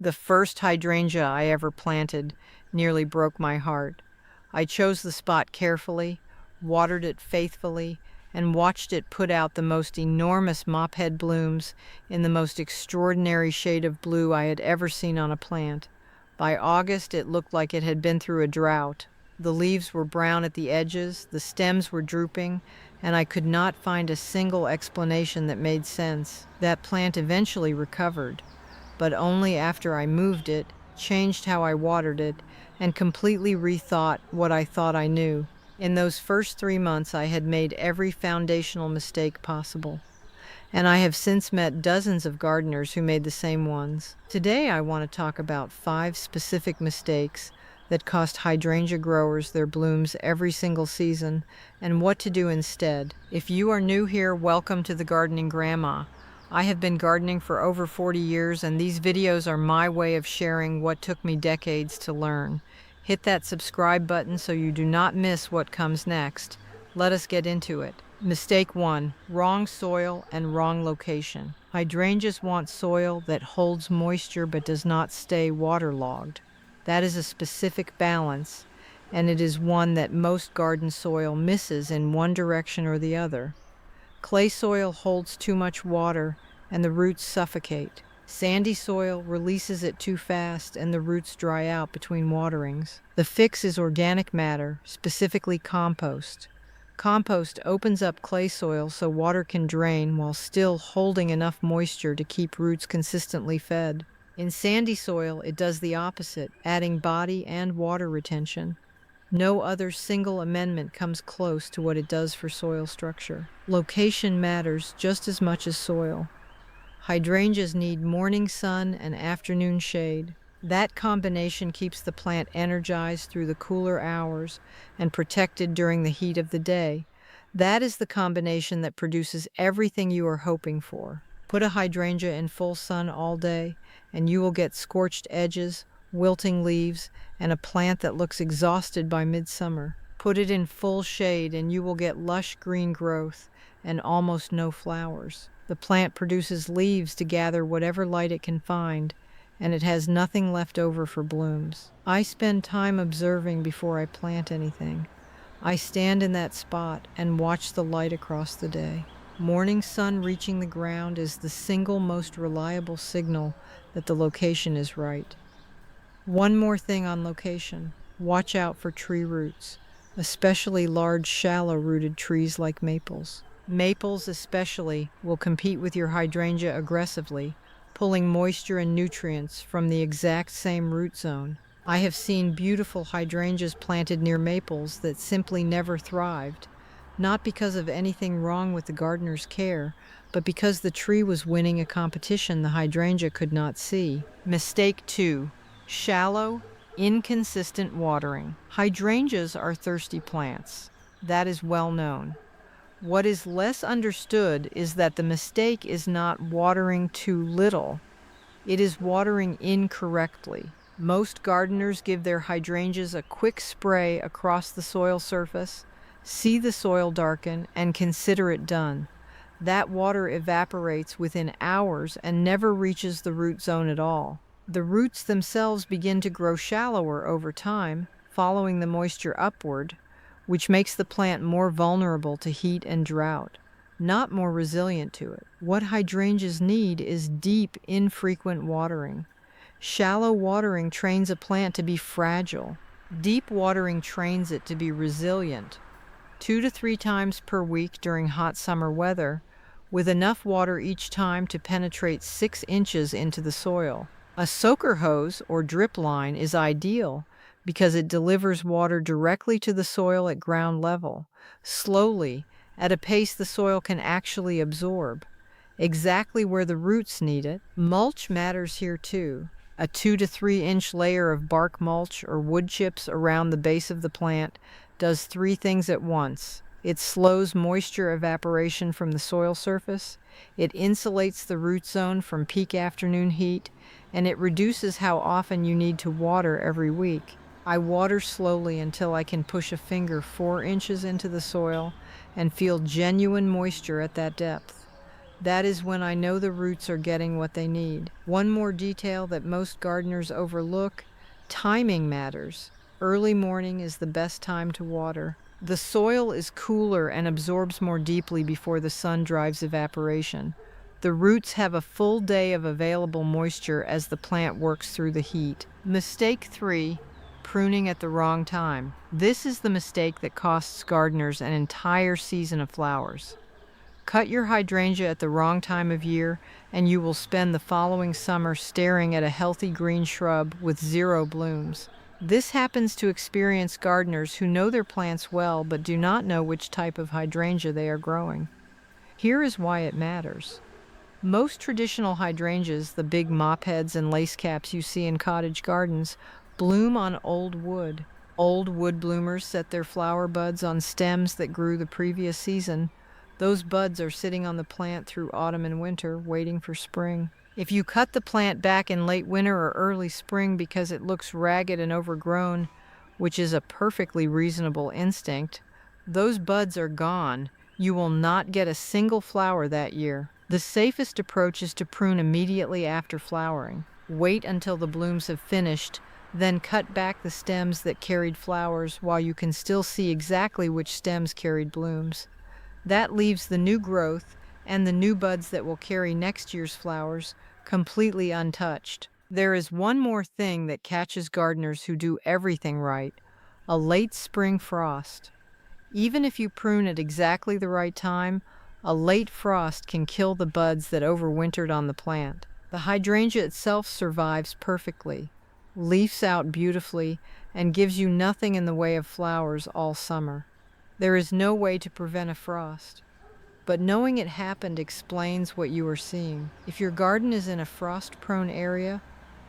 The first hydrangea I ever planted nearly broke my heart. I chose the spot carefully, watered it faithfully, and watched it put out the most enormous mophead blooms in the most extraordinary shade of blue I had ever seen on a plant. By August, it looked like it had been through a drought. The leaves were brown at the edges, the stems were drooping, and I could not find a single explanation that made sense. That plant eventually recovered, but only after I moved it, changed how I watered it, and completely rethought what I thought I knew. In those first 3 months, I had made every foundational mistake possible, and I have since met dozens of gardeners who made the same ones. Today, I want to talk about 5 specific mistakes that cost hydrangea growers their blooms every single season, and what to do instead. If you are new here, welcome to the Gardening Grandma. I have been gardening for over 40 years, and these videos are my way of sharing what took me decades to learn. Hit that subscribe button so you do not miss what comes next. Let us get into it. Mistake 1: wrong soil and wrong location. Hydrangeas want soil that holds moisture but does not stay waterlogged. That is a specific balance, and it is one that most garden soil misses in one direction or the other. Clay soil holds too much water and the roots suffocate. Sandy soil releases it too fast and the roots dry out between waterings. The fix is organic matter, specifically compost. Compost opens up clay soil so water can drain while still holding enough moisture to keep roots consistently fed. In sandy soil, it does the opposite, adding body and water retention. No other single amendment comes close to what it does for soil structure. Location matters just as much as soil. Hydrangeas need morning sun and afternoon shade. That combination keeps the plant energized through the cooler hours and protected during the heat of the day. That is the combination that produces everything you are hoping for. Put a hydrangea in full sun all day, and you will get scorched edges, wilting leaves, and a plant that looks exhausted by midsummer. Put it in full shade, and you will get lush green growth and almost no flowers. The plant produces leaves to gather whatever light it can find, and it has nothing left over for blooms. I spend time observing before I plant anything. I stand in that spot and watch the light across the day. Morning sun reaching the ground is the single most reliable signal that the location is right. One more thing on location: watch out for tree roots, especially large shallow-rooted trees like maples. Maples especially will compete with your hydrangea aggressively, pulling moisture and nutrients from the exact same root zone. I have seen beautiful hydrangeas planted near maples that simply never thrived, not because of anything wrong with the gardener's care, but because the tree was winning a competition the hydrangea could not see. Mistake 2: shallow, inconsistent watering. Hydrangeas are thirsty plants. That is well known. What is less understood is that the mistake is not watering too little. It is watering incorrectly. Most gardeners give their hydrangeas a quick spray across the soil surface, see the soil darken, and consider it done. That water evaporates within hours and never reaches the root zone at all. The roots themselves begin to grow shallower over time, following the moisture upward, which makes the plant more vulnerable to heat and drought, not more resilient to it. What hydrangeas need is deep, infrequent watering. Shallow watering trains a plant to be fragile. Deep watering trains it to be resilient. 2 to 3 times per week during hot summer weather, with enough water each time to penetrate 6 inches into the soil. A soaker hose or drip line is ideal because it delivers water directly to the soil at ground level, slowly, at a pace the soil can actually absorb, exactly where the roots need it. Mulch matters here too. A 2 to 3 inch layer of bark mulch or wood chips around the base of the plant does 3 things at once. It slows moisture evaporation from the soil surface, it insulates the root zone from peak afternoon heat, and it reduces how often you need to water every week. I water slowly until I can push a finger 4 inches into the soil and feel genuine moisture at that depth. That is when I know the roots are getting what they need. One more detail that most gardeners overlook: timing matters. Early morning is the best time to water. The soil is cooler and absorbs more deeply before the sun drives evaporation. The roots have a full day of available moisture as the plant works through the heat. Mistake 3: pruning at the wrong time. This is the mistake that costs gardeners an entire season of flowers. Cut your hydrangea at the wrong time of year, and you will spend the following summer staring at a healthy green shrub with zero blooms. This happens to experienced gardeners who know their plants well but do not know which type of hydrangea they are growing. Here is why it matters. Most traditional hydrangeas, the big mop heads and lace caps you see in cottage gardens, bloom on old wood. Old wood bloomers set their flower buds on stems that grew the previous season. Those buds are sitting on the plant through autumn and winter, waiting for spring. If you cut the plant back in late winter or early spring because it looks ragged and overgrown, which is a perfectly reasonable instinct, those buds are gone. You will not get a single flower that year. The safest approach is to prune immediately after flowering. Wait until the blooms have finished, then cut back the stems that carried flowers while you can still see exactly which stems carried blooms. That leaves the new growth and the new buds that will carry next year's flowers completely untouched. There is one more thing that catches gardeners who do everything right: a late spring frost. Even if you prune at exactly the right time, a late frost can kill the buds that overwintered on the plant. The hydrangea itself survives perfectly, leaves out beautifully, and gives you nothing in the way of flowers all summer. There is no way to prevent a frost, but knowing it happened explains what you are seeing. If your garden is in a frost-prone area,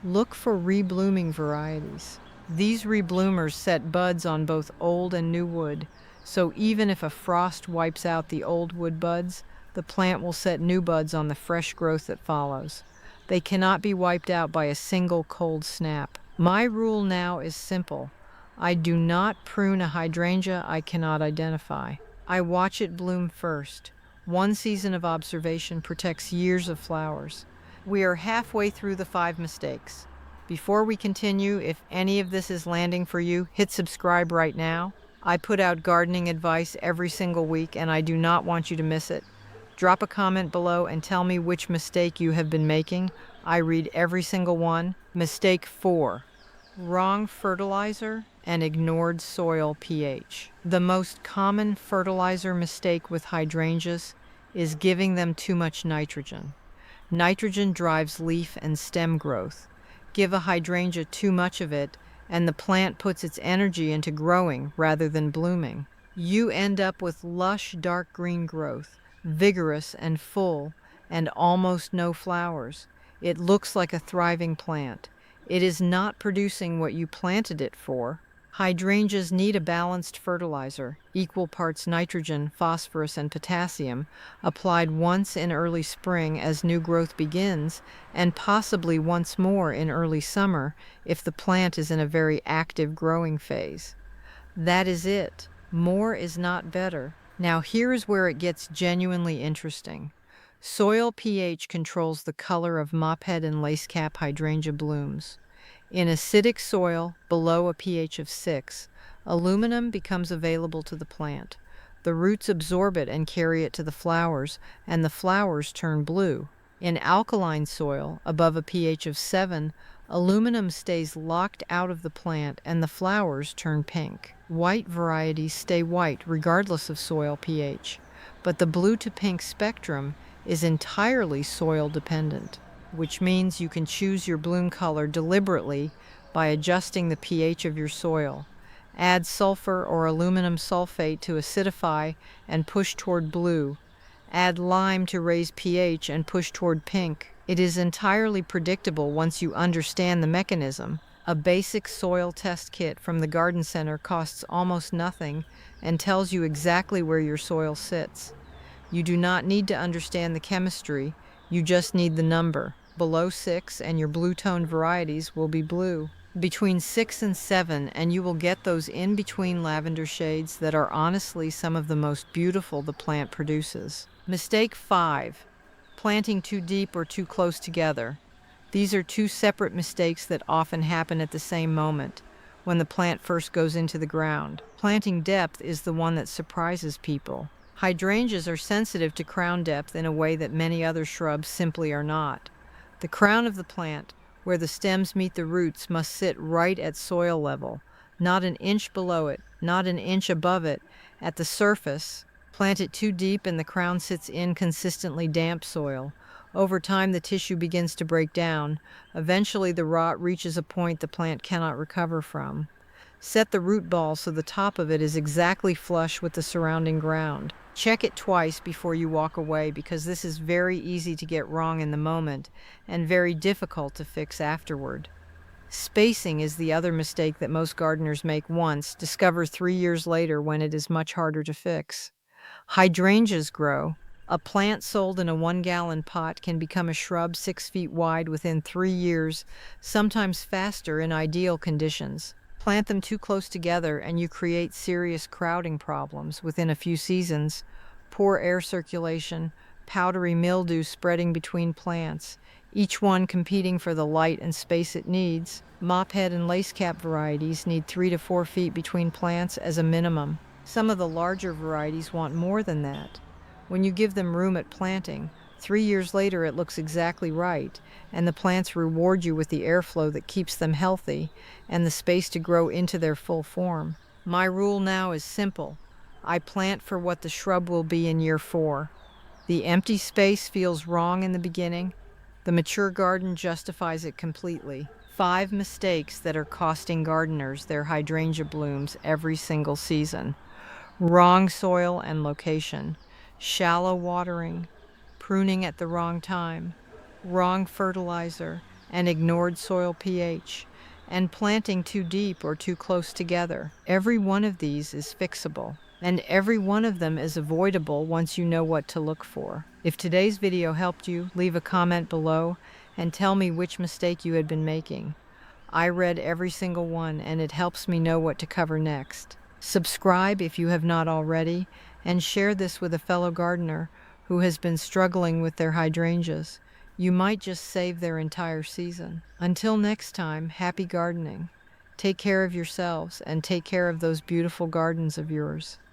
look for reblooming varieties. These rebloomers set buds on both old and new wood, so even if a frost wipes out the old wood buds, the plant will set new buds on the fresh growth that follows. They cannot be wiped out by a single cold snap. My rule now is simple: I do not prune a hydrangea I cannot identify. I watch it bloom first. One season of observation protects years of flowers. We are halfway through the 5 mistakes. Before we continue, if any of this is landing for you, hit subscribe right now. I put out gardening advice every single week, and I do not want you to miss it. Drop a comment below and tell me which mistake you have been making. I read every single one. Mistake 4: wrong fertilizer and ignored soil pH. The most common fertilizer mistake with hydrangeas is giving them too much nitrogen. Nitrogen drives leaf and stem growth. Give a hydrangea too much of it, and the plant puts its energy into growing rather than blooming. You end up with lush dark green growth, vigorous and full, and almost no flowers. It looks like a thriving plant. It is not producing what you planted it for. Hydrangeas need a balanced fertilizer, equal parts nitrogen, phosphorus, and potassium, applied once in early spring as new growth begins, and possibly once more in early summer if the plant is in a very active growing phase. That is it. More is not better. Now here is where it gets genuinely interesting. Soil pH controls the color of mophead and lacecap hydrangea blooms. In acidic soil below a pH of 6, aluminum becomes available to the plant. The roots absorb it and carry it to the flowers, and the flowers turn blue. In alkaline soil above a pH of 7, aluminum stays locked out of the plant and the flowers turn pink. White varieties stay white regardless of soil pH, but the blue to pink spectrum is entirely soil dependent, which means you can choose your bloom color deliberately by adjusting the pH of your soil. Add sulfur or aluminum sulfate to acidify and push toward blue. Add lime to raise pH and push toward pink. It is entirely predictable once you understand the mechanism. A basic soil test kit from the garden center costs almost nothing and tells you exactly where your soil sits. You do not need to understand the chemistry, you just need the number. Below 6 and your blue-toned varieties will be blue. Between 6 and 7 and you will get those in-between lavender shades that are honestly some of the most beautiful the plant produces. Mistake 5: Planting too deep or too close together. These are two separate mistakes that often happen at the same moment, when the plant first goes into the ground. Planting depth is the one that surprises people. Hydrangeas are sensitive to crown depth in a way that many other shrubs simply are not. The crown of the plant, where the stems meet the roots, must sit right at soil level, not an inch below it, not an inch above it, at the surface. Plant it too deep and the crown sits in consistently damp soil. Over time, the tissue begins to break down. Eventually, the rot reaches a point the plant cannot recover from. Set the root ball so the top of it is exactly flush with the surrounding ground. Check it twice before you walk away, because this is very easy to get wrong in the moment and very difficult to fix afterward. Spacing is the other mistake that most gardeners make once, discover 3 years later when it is much harder to fix. Hydrangeas grow. A plant sold in a 1-gallon pot can become a shrub 6 feet wide within 3 years, sometimes faster in ideal conditions. Plant them too close together and you create serious crowding problems within a few seasons. Poor air circulation, powdery mildew spreading between plants, each one competing for the light and space it needs. Mophead and lacecap varieties need 3 to 4 feet between plants as a minimum. Some of the larger varieties want more than that. When you give them room at planting, 3 years later it looks exactly right, and the plants reward you with the airflow that keeps them healthy and the space to grow into their full form. My rule now is simple. I plant for what the shrub will be in year 4. The empty space feels wrong in the beginning. The mature garden justifies it completely. 5 mistakes that are costing gardeners their hydrangea blooms every single season. Wrong soil and location, shallow watering, pruning at the wrong time, wrong fertilizer, and ignored soil pH, and planting too deep or too close together. Every one of these is fixable, and every one of them is avoidable once you know what to look for. If today's video helped you, leave a comment below and tell me which mistake you had been making. I read every single one, and it helps me know what to cover next. Subscribe if you have not already, and share this with a fellow gardener who has been struggling with their hydrangeas. You might just save their entire season. Until next time, happy gardening. Take care of yourselves and take care of those beautiful gardens of yours.